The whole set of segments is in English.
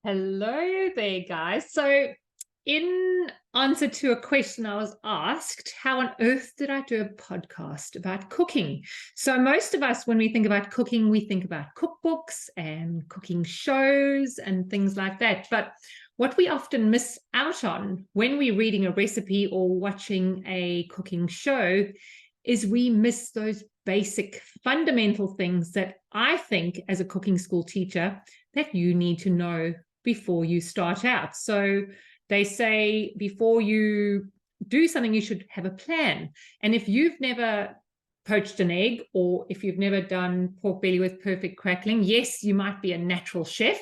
Hello there, guys. So, in answer to a question I was asked, how on earth did I do a podcast about cooking? So, most of us, when we think about cooking, we think about cookbooks and cooking shows and things like that. But what we often miss out on when we're reading a recipe or watching a cooking show is we miss those basic fundamental things that I think, as a cooking school teacher, that you need to know before you start out. So they say before you do something, you should have a plan. And if you've never poached an egg, or if you've never done pork belly with perfect crackling, yes, you might be a natural chef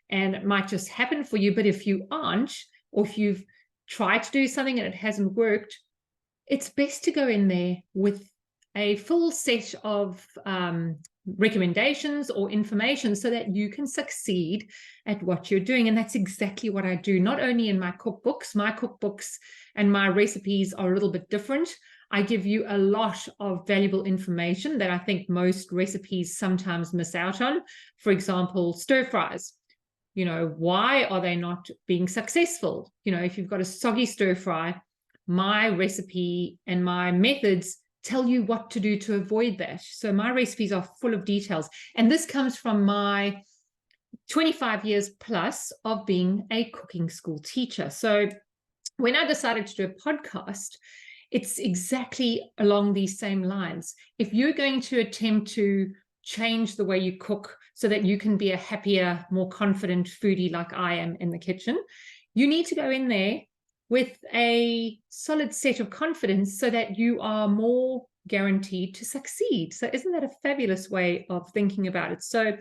and it might just happen for you. But if you aren't, or if you've tried to do something and it hasn't worked, it's best to go in there with a full set of recommendations or information so that you can succeed at what you're doing. And that's exactly what I do, not only in my cookbooks and my recipes are a little bit different. I give you a lot of valuable information that I think most recipes sometimes miss out on. For example, stir fries. Why are they not being successful? If you've got a soggy stir fry, my recipe and my methods tell you what to do to avoid that. So my recipes are full of details. And this comes from my 25 years plus of being a cooking school teacher. So when I decided to do a podcast, it's exactly along these same lines. If you're going to attempt to change the way you cook so that you can be a happier, more confident foodie like I am in the kitchen, you need to go in there with a solid set of confidence so that you are more guaranteed to succeed. So isn't that a fabulous way of thinking about it? So,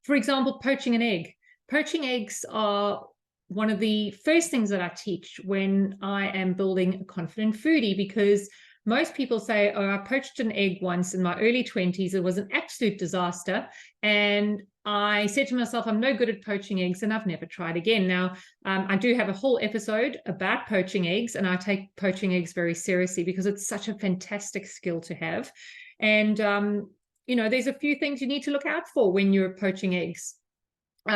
for example, poaching an egg. Poaching eggs are one of the first things that I teach when I am building a confident foodie, because most people say, oh, I poached an egg once in my early 20s. It was an absolute disaster. And I said to myself, I'm no good at poaching eggs, and I've never tried again. Now, I do have a whole episode about poaching eggs, and I take poaching eggs very seriously because it's such a fantastic skill to have. And, there's a few things you need to look out for when you're poaching eggs.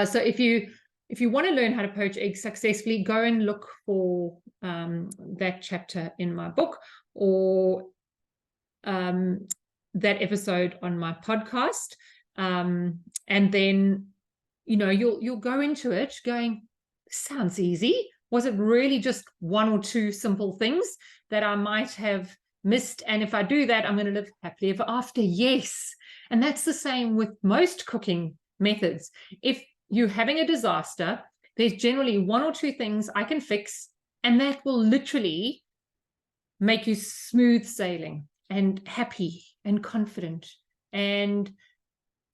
So if you want to learn how to poach eggs successfully, go and look for that chapter in my book, or that episode on my podcast. And then, you'll go into it going, sounds easy. Was it really just one or two simple things that I might have missed? And if I do that, I'm going to live happily ever after. Yes. And that's the same with most cooking methods. If you're having a disaster, there's generally one or two things I can fix, and that will literally make you smooth sailing and happy and confident and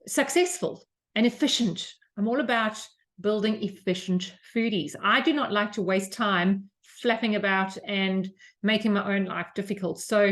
successful and efficient. I'm all about building efficient foodies. I do not like to waste time flapping about and making my own life difficult. So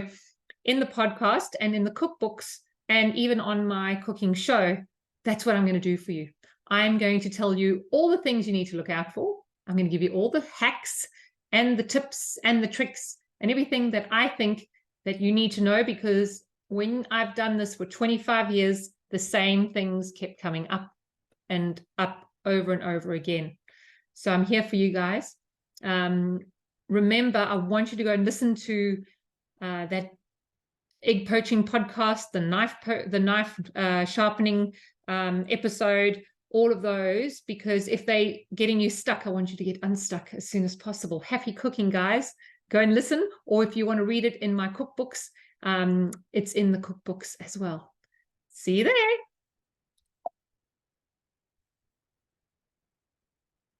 in the podcast and in the cookbooks and even on my cooking show, that's what I'm going to do for you. I'm going to tell you all the things you need to look out for. I'm going to give you all the hacks and the tips and the tricks and everything that I think that you need to know, because when I've done this for 25 years, the same things kept coming up and up over and over again. So I'm here for you guys. Remember, I want you to go and listen to that egg poaching podcast, the knife sharpening episode, all of those, because if they getting you stuck, I want you to get unstuck as soon as possible. Happy cooking, guys. Go and listen, or if you want to read it in my cookbooks, it's in the cookbooks as well. See you there.